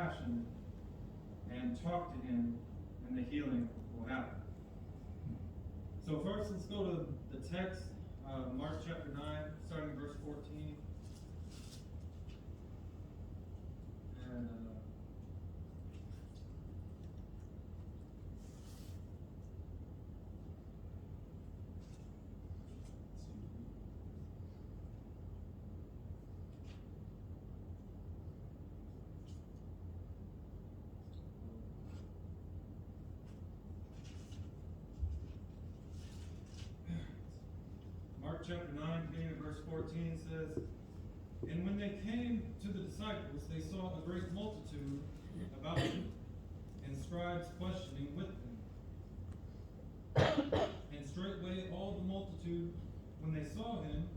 compassion and talk to him, and the healing will happen. So first, let's go to the text, Mark chapter 9, starting verse 14. And Mark chapter 9, beginning at verse 14, says, "And when they came to the disciples, they saw a great multitude about them, and scribes questioning with them. And straightway all the multitude, when they saw him,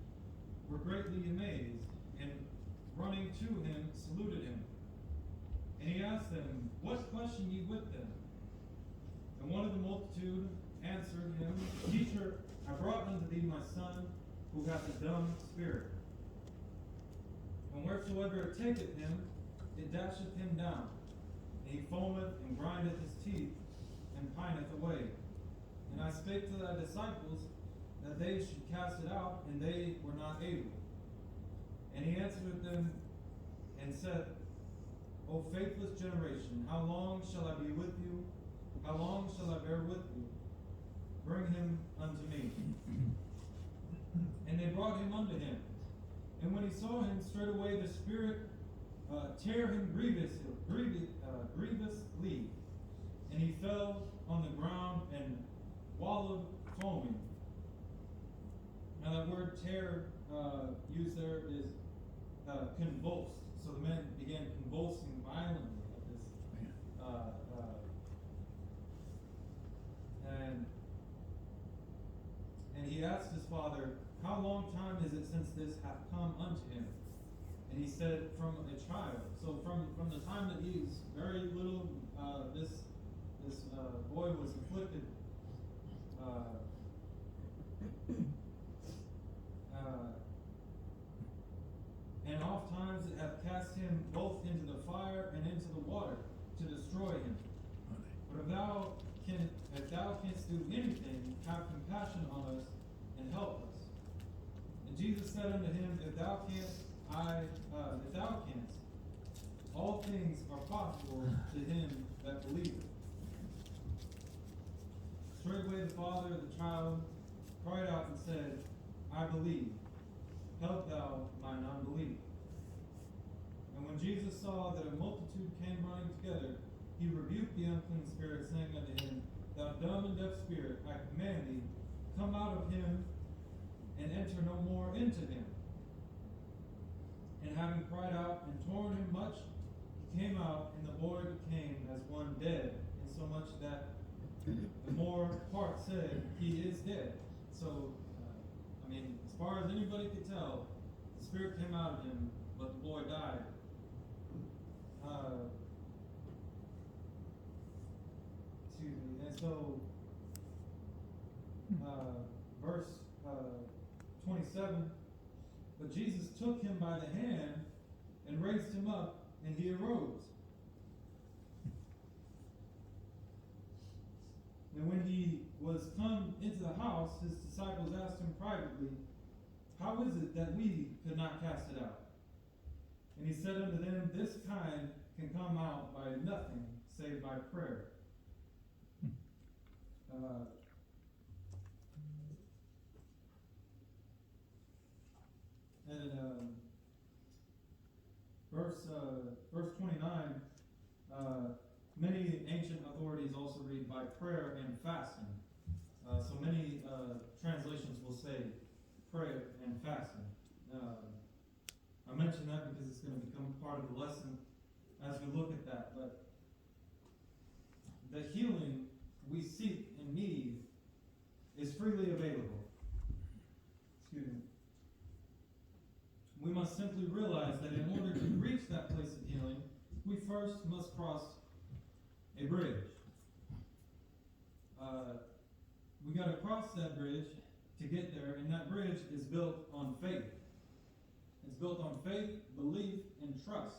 were greatly amazed, and running to him, saluted him. And he asked them, What question ye with them? And one of the multitude answered him, Teacher, I brought unto thee my son, who hath a dumb spirit. And wheresoever it taketh him, it dasheth him down. And he foameth and grindeth his teeth, and pineth away. And I spake to thy disciples that they should cast it out, and they were not able. And he answered them and said, O faithless generation, how long shall I be with you? How long shall I bear with you? Bring him unto me. And they brought him unto him. And when he saw him, straightway the spirit tear him grievously, and he fell on the ground and wallowed foaming. Now that word tear used there is convulsed. So the men began convulsing violently at this. And he asked his father, How long time is it since this hath come unto him? And he said, From a child. So from the time that he is very little, this boy was afflicted. And oft times it hath cast him both into the fire and into the water to destroy him. But if thou canst do anything, have compassion on us and help us. And Jesus said unto him, If thou canst, all things are possible to him that believeth. Straightway the father of the child cried out and said, I believe. Help thou mine unbelief. And when Jesus saw that a multitude came running together, he rebuked the unclean spirit, saying unto him, Thou dumb and deaf spirit, I command thee, come out of him, and enter no more into him. And having cried out and torn him much, he came out, and the boy became as one dead, insomuch that the more part said, He is dead. So, as far as anybody could tell, the spirit came out of him, but the boy died. And so, verse 27, But Jesus took him by the hand and raised him up, and he arose. And when he was come into the house, his disciples asked him privately, How is it that we could not cast it out? And he said unto them, This kind can come out by nothing save by prayer. Verse 29, many ancient authorities also read by prayer and fasting. So many translations will say prayer and fasting. I mention that because it's going to become part of the lesson as we look at that. But the healing we seek and need is freely available. Excuse me. We must simply realize that in order to reach that place of healing, we first must cross a bridge. We got to cross that bridge to get there, and that bridge is built on faith. It's built on faith, belief, and trust.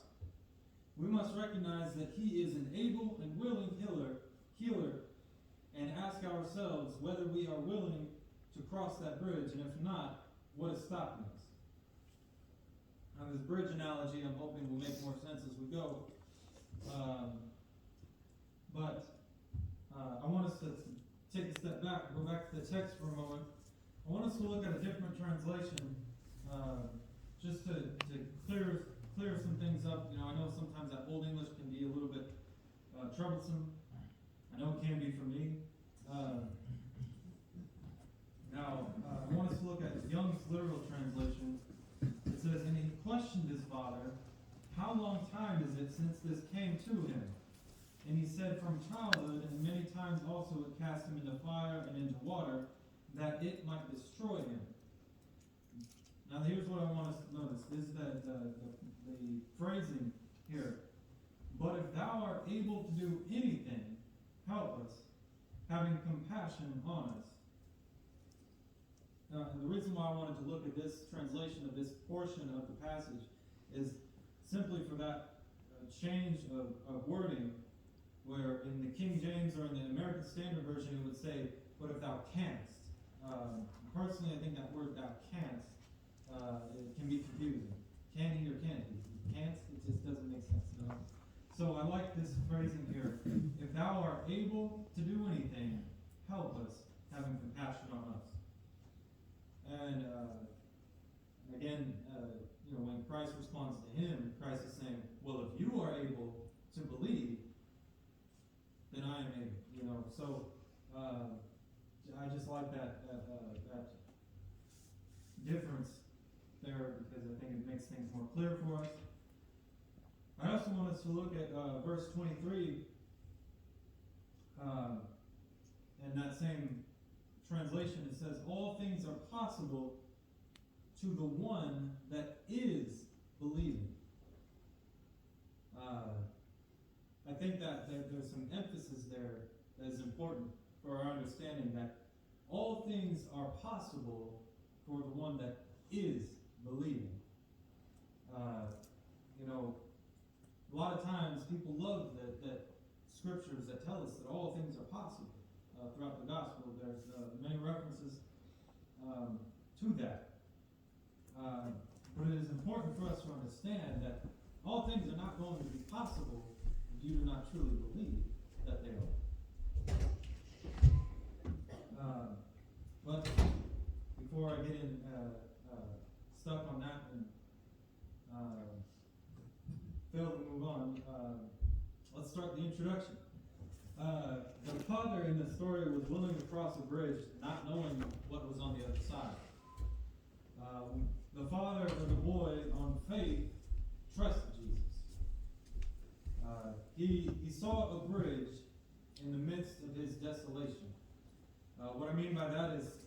we must recognize that he is an able and willing healer, and ask ourselves whether we are willing to cross that bridge, and if not, what is stopping us? Now, this bridge analogy, I'm hoping will make more sense as we go. But I want us to take a step back, go back to the text for a moment. I want us to look at a different translation, just to clear some things up. You know, I know sometimes that Old English can be a little bit troublesome. I know it can be for me. Now, I want us to look at Young's literal translation. It says, "And he questioned his father, 'How long time is it since this came to him?' And he said, 'From childhood, and many times also it cast him into fire and into water, that it might destroy him.'" Now here's what I want us to notice. This is the phrasing here. "But if thou art able to do anything, help us, having compassion on us." And the reason why I wanted to look at this translation of this portion of the passage is simply for that change of wording, where in the King James or in the American Standard Version it would say, "But if thou canst." Personally, I think that word "thou canst" it can be confusing. Can he or can't he? Can't, it just doesn't make sense. No? So I like this phrasing here. "If thou art able to do anything, help us, having compassion on us." And again, when Christ responds to him, Christ is saying, "Well, if you are able to believe, then I am able." So I just like that difference there, because I think it makes things more clear for us. I also want us to look at verse 23, in that same translation. It says, "All things are possible to the one that is believing." I think that there's some emphasis there that is important for our understanding that all things are possible for the one that is believing. A lot of times people love that scriptures that tell us that all things are possible. Throughout the gospel, there's many references to that. But it is important for us to understand that all things are not going to be possible if you do not truly believe that they are. But before I get in stuck on that and fail to move on, let's start the introduction. The father in the story was willing to cross a bridge, not knowing what was on the other side. The father of the boy, on faith, trusted Jesus. He saw a bridge in the midst of his desolation. What I mean by that is,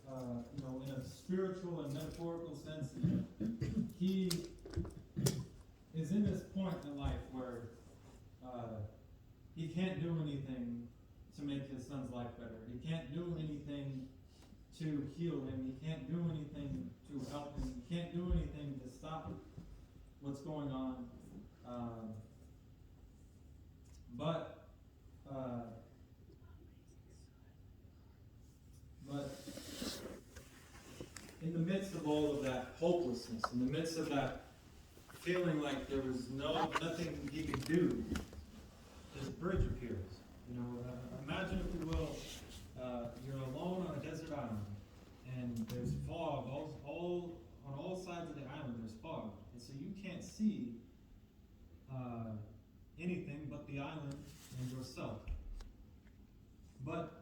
in a spiritual and metaphorical sense, he is in this point in life where he can't do anything to make his son's life better. He can't do anything to heal him. He can't do anything to help him. He can't do anything to stop what's going on. But in the midst of all of that hopelessness, in the midst of that feeling like there was nothing he could do, this bridge appears. Imagine, if you will, you're alone on a desert island, and there's fog all on all sides of the island. There's fog, and so you can't see anything but the island and yourself. But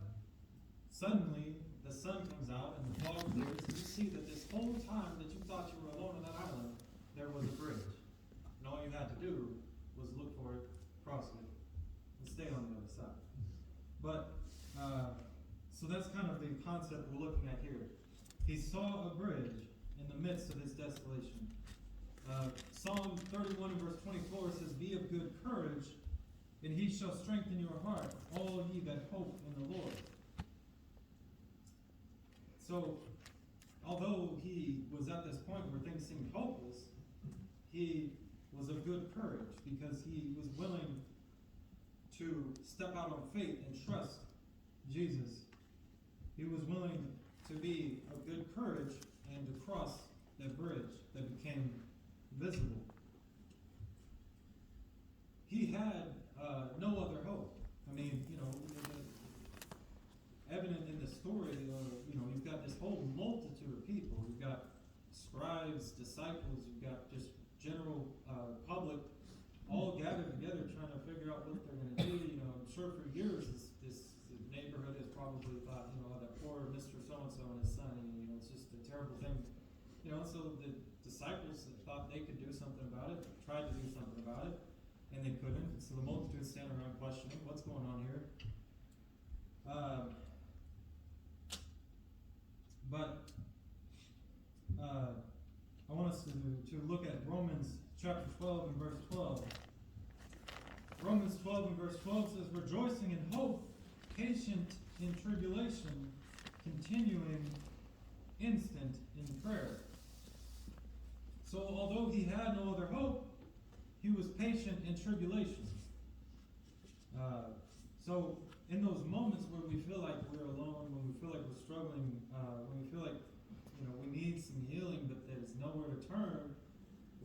suddenly the sun comes out and the fog clears, and you see that this whole time that you thought you were alone on that island, there was a bridge, and all you had to do was look for it, cross it, and stay on the other side. But so that's kind of the concept we're looking at here. He saw a bridge in the midst of his desolation. Psalm 31 and verse 24 says, "Be of good courage, and he shall strengthen your heart, all ye that hope in the Lord." So, although he was at this point where things seemed hopeless, he was of good courage because he was willing to step out on faith and trust Jesus. He was willing to be of good courage and to cross that bridge that became visible. He had no other hope. I mean, evident in the story, you've got this whole multitude of people. You've got scribes, disciples, you've got just general public all gathered together trying to figure out what they're going to do. I'm sure for years this neighborhood has probably thought, that poor Mr. So-and-so and his son, it's just a terrible thing. So the disciples thought they could do something about it, tried to do something about it, and they couldn't. So the multitude stand around questioning, what's going on here? I want us to look at Romans chapter 12 and verse 12. Romans 12 and verse 12 says, rejoicing in hope, patient in tribulation, continuing instant in prayer. So although he had no other hope, he was patient in tribulation. So in those moments where we feel like we're alone, when we feel like we're struggling, when we feel like we need some healing but there's nowhere to turn,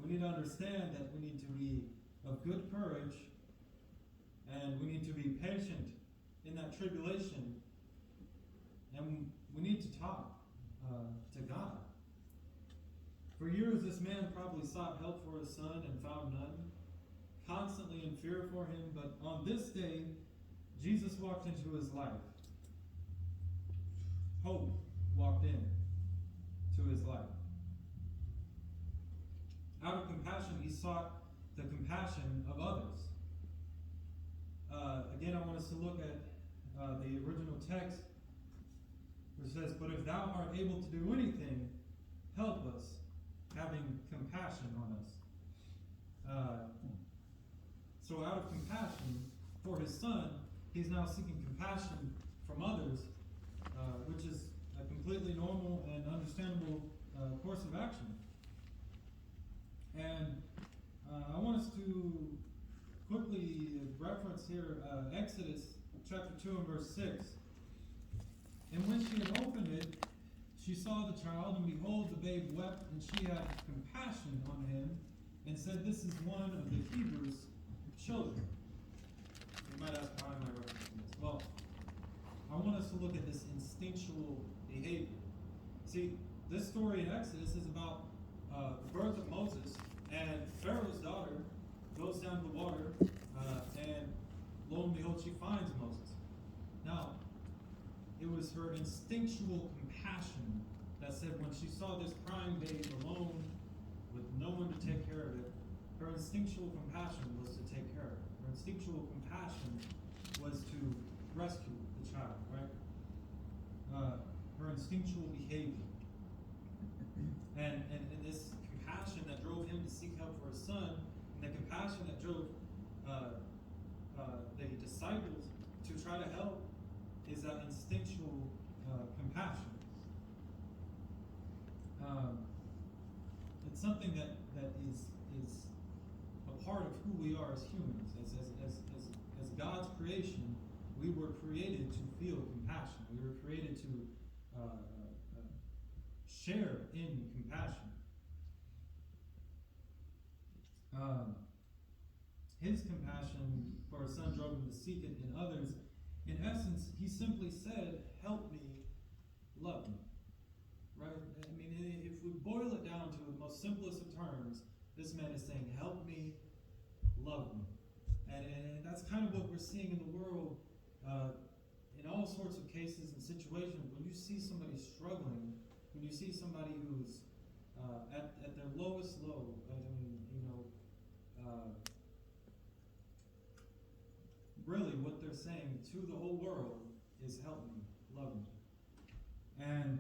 we need to understand that we need to be of good courage and we need to be patient in that tribulation, and we need to talk to God. For years this man probably sought help for his son and found none, constantly in fear for him, but on this day Jesus walked into his life. Hope walked in to his life. Out of compassion, he sought the compassion of others. Again, I want us to look at the original text, which says, but if thou art able to do anything, help us, having compassion on us. So out of compassion for his son, he's now seeking compassion from others, which is a completely normal and understandable course of action. And I want us to quickly reference here Exodus chapter 2 and verse 6. And when she had opened it, she saw the child, and behold, the babe wept, and she had compassion on him, and said, this is one of the Hebrews' children. You might ask, why am I referencing this? Well, I want us to look at this instinctual behavior. See, this story in Exodus is about the birth of Moses, and Pharaoh's daughter goes down to the water, and lo and behold, she finds Moses. Now, it was her instinctual compassion that said when she saw this crying babe alone with no one to take care of it, her instinctual compassion was to take care of it. Her instinctual compassion was to rescue the child, right? Her instinctual behavior. And this compassion that drove him to seek help for his son, and the compassion that drove the disciples to try to help, is that instinctual compassion. It's something that is a part of who we are as humans. As God's creation, we were created to feel compassion. We were created to share in compassion. His compassion for his son drove him to seek it in others. In essence, he simply said, help me, love me. Right? I mean, if we boil it down to the most simplest of terms, this man is saying, help me, love me. And that's kind of what we're seeing in the world in all sorts of cases and situations. When you see somebody struggling, when you see somebody who's at their lowest low, really what they're saying to the whole world is help me, love me. And,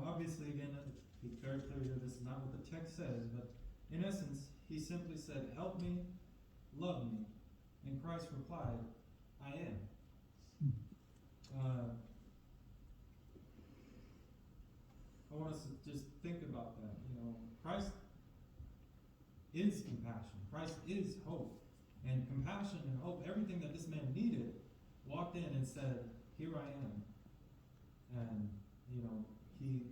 obviously, again, be very clear here, this is not what the text says, but in essence, he simply said, help me, love me. And Christ replied, I am. I want us to just think about that. Christ is compassion. Christ is hope. And compassion and hope, everything that this man needed, walked in and said, "Here I am." And, he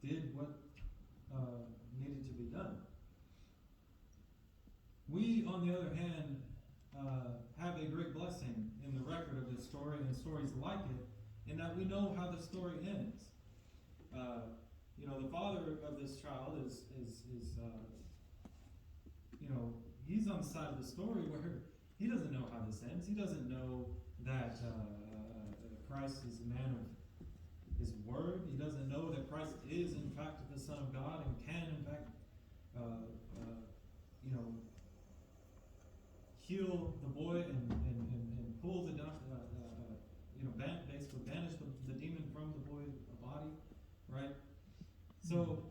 did what needed to be done. We, on the other hand, have a great blessing in the record of this story and stories like it, in that we know how the story ends. The father of this child is he's on the side of the story where he doesn't know how this ends. He doesn't know that Christ is a man of his word. He doesn't know that Christ is, in fact, the Son of God and can, in fact, heal the boy and pull the basically banish the demon from the boy's body, right? So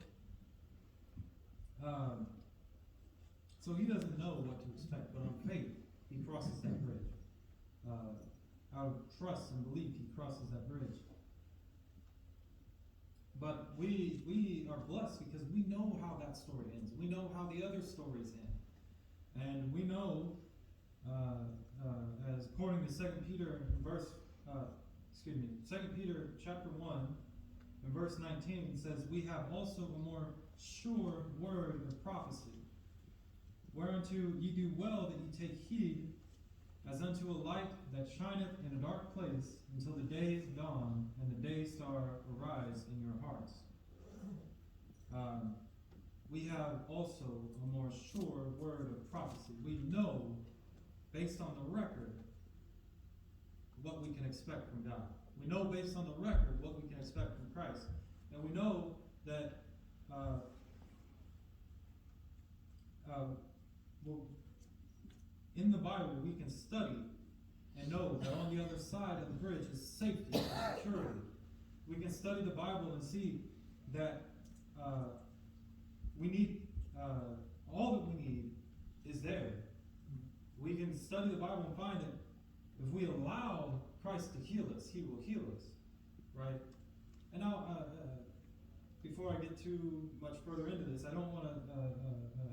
he doesn't know what to expect, but on faith, he crosses that bridge. Out of trust and belief, he crosses that bridge. But we are blessed because we know how that story ends. We know how the other stories end. And we know, as according to 2 Peter chapter 1, and verse 19 says, "We have also a more sure word of prophecy, whereunto ye do well that ye take heed, as unto a light that shineth in a dark place, until the day is dawn, and the day star arise in your hearts." We have also a more sure word of prophecy. We know, based on the record, what we can expect from God. We know, based on the record, what we can expect from Christ. And we know that in the Bible, we can study and know that on the other side of the bridge is safety and security. We can study the Bible and see that we need all that we need is there. We can study the Bible and find that if we allow Christ to heal us, he will heal us, right? And now, before I get too much further into this, I don't want to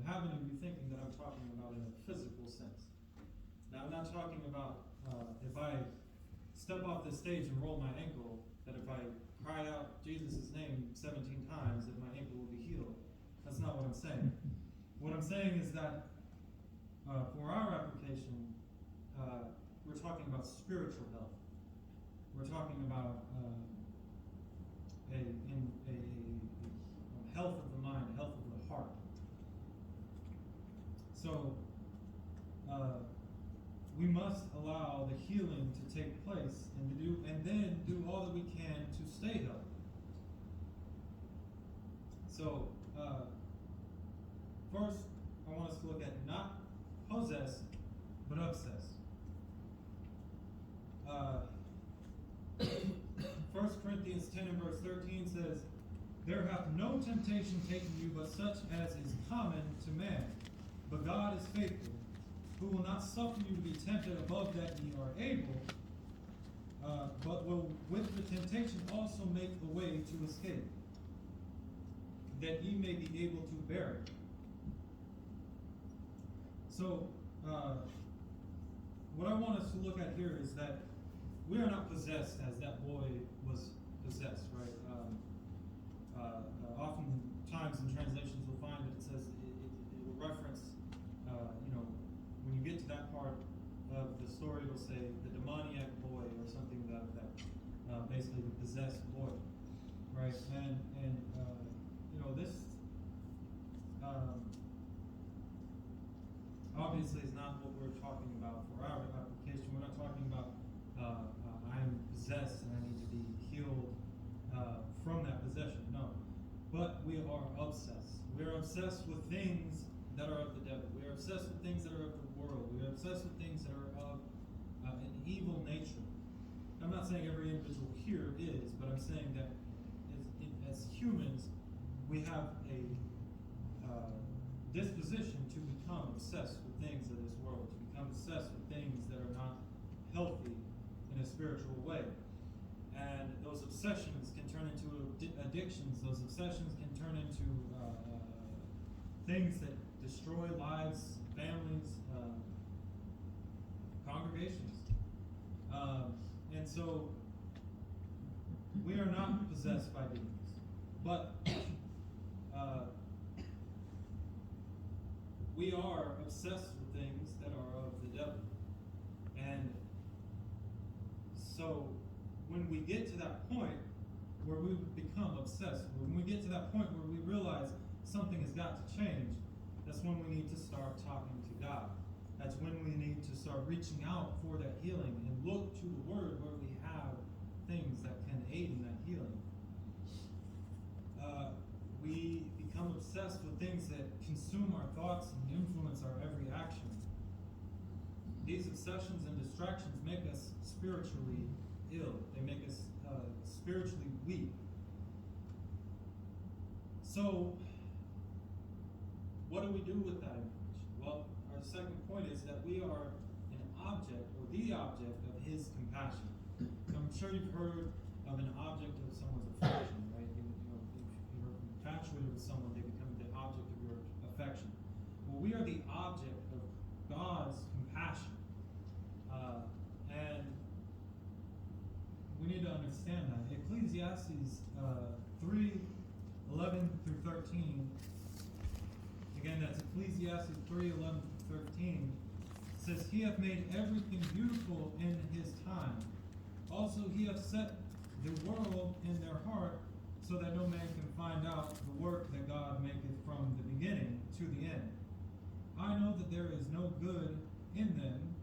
have any of you thinking that I'm talking about in a physical sense. Now, I'm not talking about if I step off this stage and roll my ankle, that if I cry out Jesus' name 17 times, that my ankle will be healed. That's not what I'm saying. What I'm saying is that for our application, we're talking about spiritual health. We're talking about a health of the mind, health of the heart. So we must allow the healing to take place and then do all that we can to stay healthy. So first, I want us to look at not possess, but obsess. 1 Corinthians 10 and verse 13 says, "There hath no temptation taken you but such as is common to man. But God is faithful, who will not suffer you to be tempted above that ye are able, but will with the temptation also make a way to escape, that ye may be able to bear it." So, what I want us to look at here is that we are not possessed as that boy was possessed, right? Oftentimes in translations we'll find that it says, it will reference, when you get to that part of the story, it'll say the demoniac boy or something that basically the possessed boy, right? And this obviously is not what we're talking about for our application. We're not talking about I'm possessed and I need to be healed from that possession. No. But we are obsessed. We are obsessed with things that are of the devil. We are obsessed with things that are of the world. We are obsessed with things that are of an evil nature. I'm not saying every individual here is, but I'm saying that as humans, we have a disposition to become obsessed with things of this world, to become obsessed with things that are not healthy in a spiritual way. And those obsessions can turn into addictions. Those obsessions can turn into things that destroy lives, families, congregations. And so we are not possessed by demons, but we are obsessed with things that are of the devil. And so when we get to that point where we become obsessed, when we get to that point where we realize something has got to change, that's when we need to start talking to God. That's when we need to start reaching out for that healing and look to the Word where we have things that can aid in that healing. We become obsessed with things that consume our thoughts and influence our every action. These obsessions and distractions make us spiritually ill. They make us spiritually weak. So, what do we do with that information? Well, our second point is that we are an object, or the object, of His compassion. I'm sure you've heard of an object of someone's affection, right? If you're infatuated with someone, they become the object of your affection. Well, we are the object of God's compassion. And we need to understand that. Ecclesiastes 3:11 through 13. Again, that's Ecclesiastes 3:11 through 13. Says, He hath made everything beautiful in His time. Also He hath set the world in their heart, so that no man can find out the work that God maketh from the beginning to the end. I know that there is no good in them,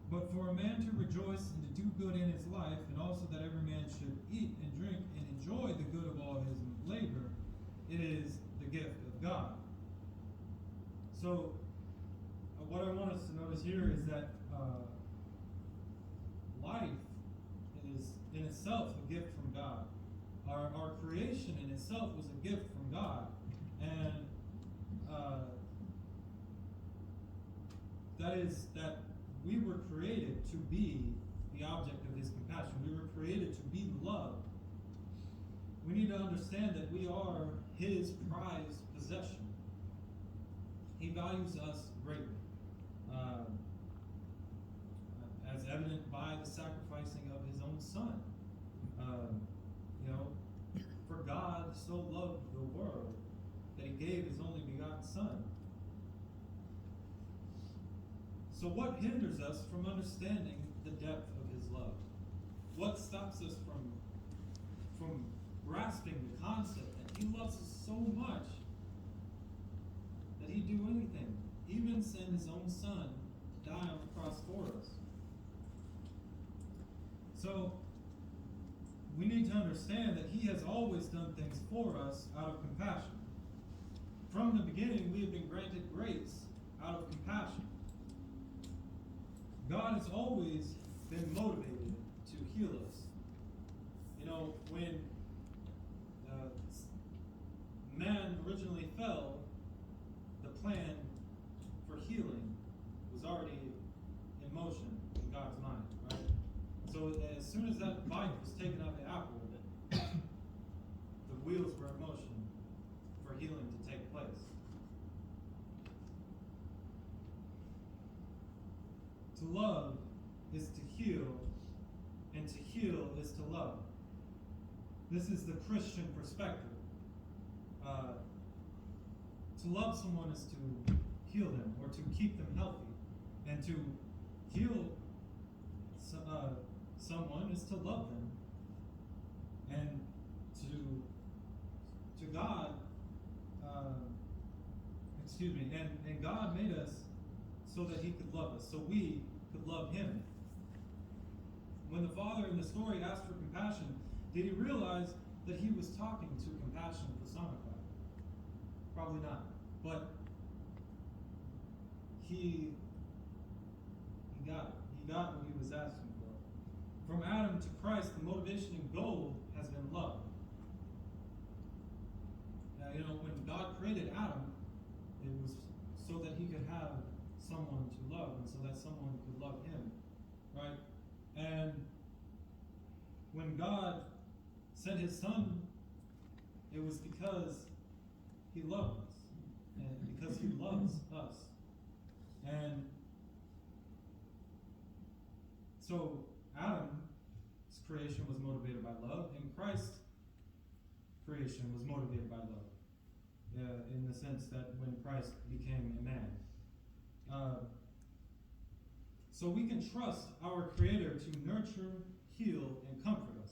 but for a man to rejoice and to do good in his life, and also that every man should eat and drink and enjoy the good of all his labor, it is the gift of God. So, what I want us to notice here is that life is in itself a gift from God. Our creation in itself was a gift from God. And that is that we were created to be the object of His compassion. We were created to be loved. We need to understand that we are His prized possession. He values us greatly, as evident by the sacrificing of His own Son. For God so loved the world that He gave His only begotten Son. So what hinders us from understanding the depth of His love? What stops us from grasping the concept that He loves us so much that He'd do anything, even send His own Son to die on the cross for us? So we need to understand that He has always done things for us out of compassion. From the beginning, we have been granted grace out of compassion. God has always been motivated to heal us. When man originally fell, the plan for healing was already in motion in God's mind, right? So as soon as that bite was taken out of the apple, the wheels were in motion for healing to take place. To love is to heal, and to heal is to love. This is the Christian perspective. To love someone is to heal them, or to keep them healthy. And to heal someone is to love them. And to God, and God made us so that He could love us, so we could love Him. When the father in the story asked for compassion, did he realize that he was talking to compassion personified? Probably not. But he got it. He got what he was asking for. From Adam to Christ, the motivation and goal has been love. When God created Adam, it was so that he could have someone to love, and so that someone could love him, right? And when God sent His Son, it was because He loved us, and because he loves us. And so Adam's creation was motivated by love, and Christ's creation was motivated by love. In the sense that when Christ became a man. So we can trust our Creator to nurture, heal, and comfort us.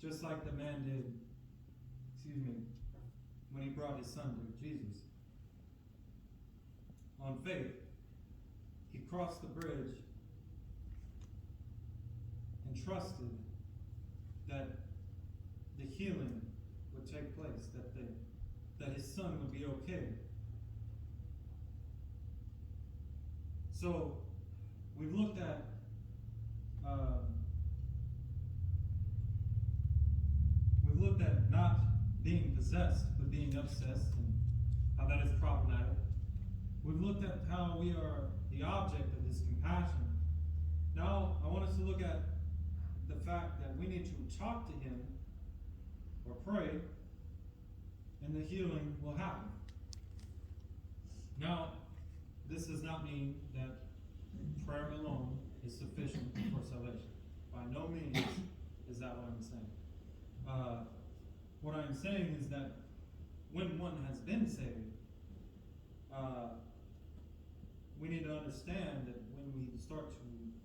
Just like the man did, when he brought his son to Jesus. On faith, he crossed the bridge and trusted that the healing would take place, that his son would be okay. So we've looked at not being possessed, but being obsessed, and how that is problematic. We've looked at how we are the object of his compassion. Now I want us to look at the fact that we need to talk to him or pray, and the healing will happen. Now, this does not mean that prayer alone is sufficient for salvation. By no means is that what I'm saying. What I'm saying is that when one has been saved, we need to understand that when we start to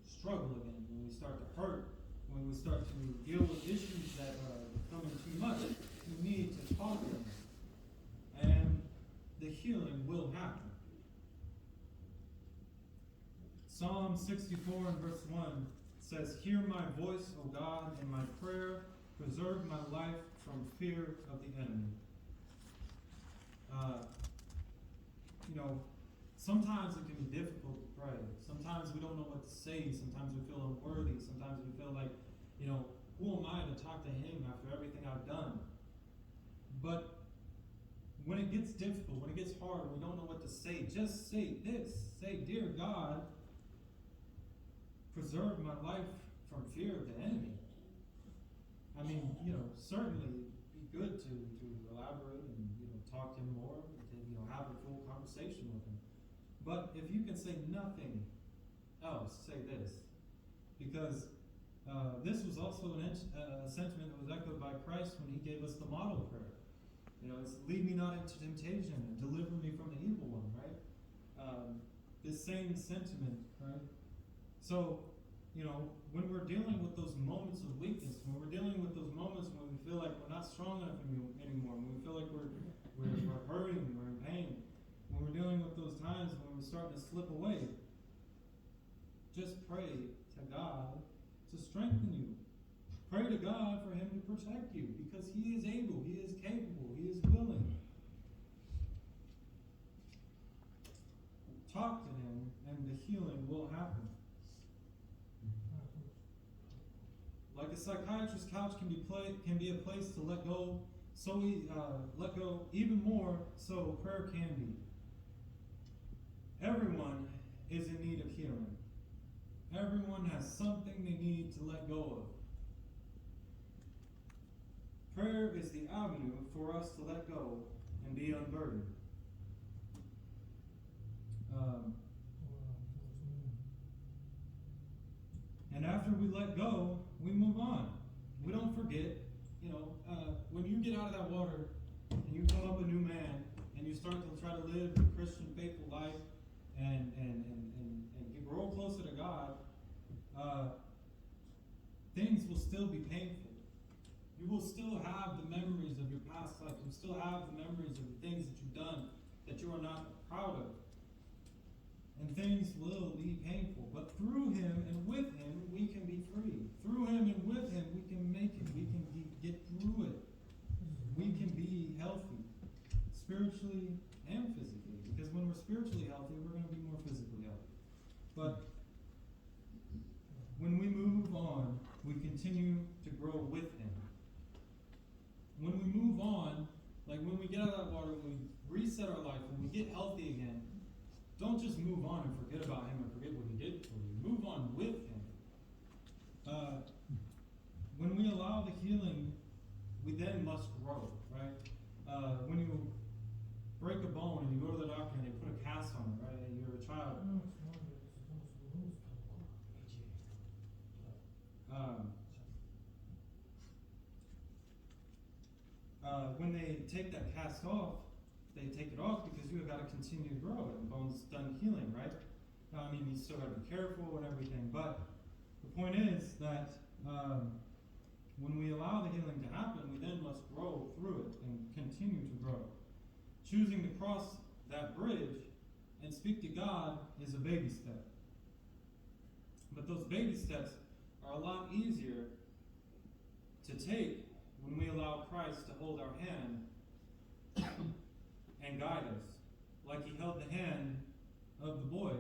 struggle again, when we start to hurt, when we start to deal with issues that are becoming too much, we need to talk to them. And the healing will happen. Psalm 64 and verse 1 says, "Hear my voice, O God, in my prayer. Preserve my life from fear of the enemy." Sometimes it can be difficult to pray. Sometimes we don't know what to say. Sometimes we feel unworthy. Sometimes we feel like, who am I to talk to him after everything I've done? But when it gets difficult, when it gets hard, we don't know what to say, just say this. Say, "Dear God, preserve my life from fear of the enemy." I mean, certainly be good to elaborate and, talk to him more, to, have a full conversation with him. But if you can say nothing else, say this. Because this was also a sentiment that was echoed by Christ when he gave us the model prayer. It's "lead me not into temptation and deliver me from the evil one," right? This same sentiment, right? So, when we're dealing with those moments of weakness, when we're dealing with those moments when we feel like we're not strong enough anymore, when we feel like we're hurting, we're in pain, when we're dealing with those times when we're starting to slip away, just pray to God to strengthen you. Pray to God for him to protect you, because he is able, he is capable, he is willing. Talk to him, and the healing will happen. Like a psychiatrist's couch can be a place to let go. So we let go even more. So prayer can be. Everyone is in need of healing. Everyone has something they need to let go of. Prayer is the avenue for us to let go and be unburdened. And after we let go, we move on. We don't forget. When you get out of that water and you come up a new man and you start to try to live a Christian faithful life and you grow closer to God, things will still be painful. You will still have the memories of your past life. You still have the memories of the things that you've done that you are not proud of. And things will be painful. But through him and with him, we can be free. Through him and with him, we can make it. We can get through it. We can be healthy, spiritually and physically. Because when we're spiritually healthy, we're going to be more physically healthy. But when we move on, we continue to grow with him. When we move on, like when we get out of that water, when we reset our life, when we get healthy again, don't just move on and forget about him and forget what he did for you. Move on with him. When we allow the healing we then must grow, right? When you break a bone and you go to the doctor and they put a cast on it, right? And you're a child. When they take that cast off, they take it off because you have got to continue to grow and the bone's done healing, right? Now, I mean, you still got to be careful and everything, but the point is that when we allow the healing to happen, we then must grow through it and continue to grow. Choosing to cross that bridge and speak to God is a baby step. But those baby steps are a lot easier to take when we allow Christ to hold our hand and guide us, like he held the hand of the boy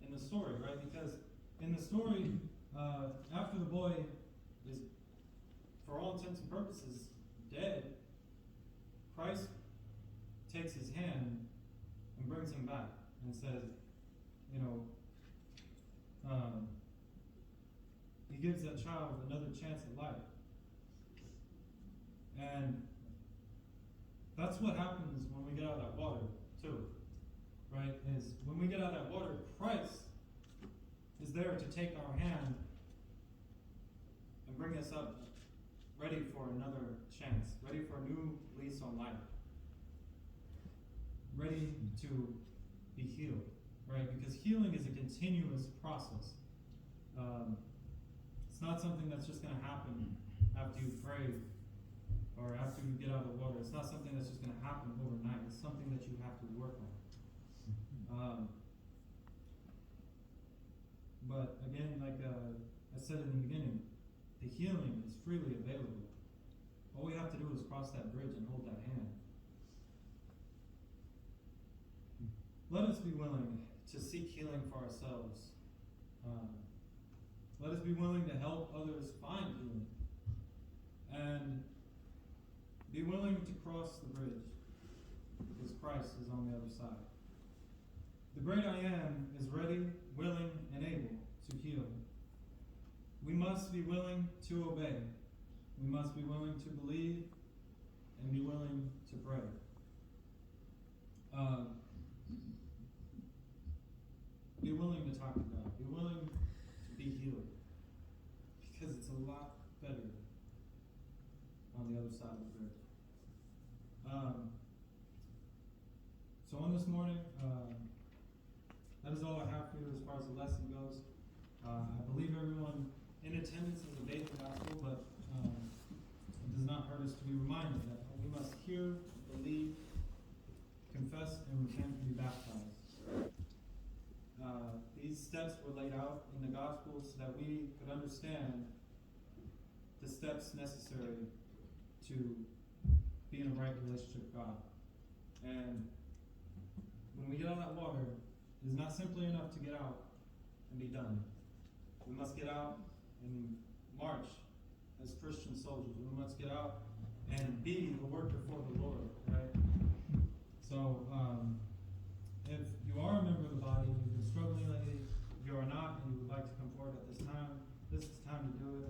in the story, right? Because in the story, after the boy is, for all intents and purposes, dead, Christ takes his hand and brings him back and says, he gives that child another chance at life. And that's what happens when we get out of that water, too. Right? Is when we get out of that water, Christ is there to take our hand and bring us up ready for another chance, ready for a new lease on life, ready to be healed, right? Because healing is a continuous process. It's not something that's just going to happen after you pray or after you get out of the water. It's not something that's just going to happen overnight. It's something that you have to work on. But again, like I said in the beginning, the healing is freely available. All we have to do is cross that bridge and hold that hand. Let us be willing to seek healing for ourselves. Let us be willing to help others find healing. And be willing to cross the bridge because Christ is on the other side. The great I Am is ready, willing, and able to heal. We must be willing to obey. We must be willing to believe and be willing to pray. Be willing to talk to God. Be willing to be healed. Because it's a lot better on the other side of the bridge. So on this morning, that is all I have for you as far as the lesson goes. I believe everyone in attendance has obeyed the gospel, but it does not hurt us to be reminded that we must hear, believe, confess, and repent and be baptized. These steps were laid out in the gospel so that we could understand the steps necessary to be in a right relationship with God. And when we get out of that water, it is not simply enough to get out and be done. We must get out and march as Christian soldiers. We must get out and be the worker for the Lord, right? So, if you are a member of the body and you've been struggling lately, if you are not and you would like to come forward at this is the time to do it.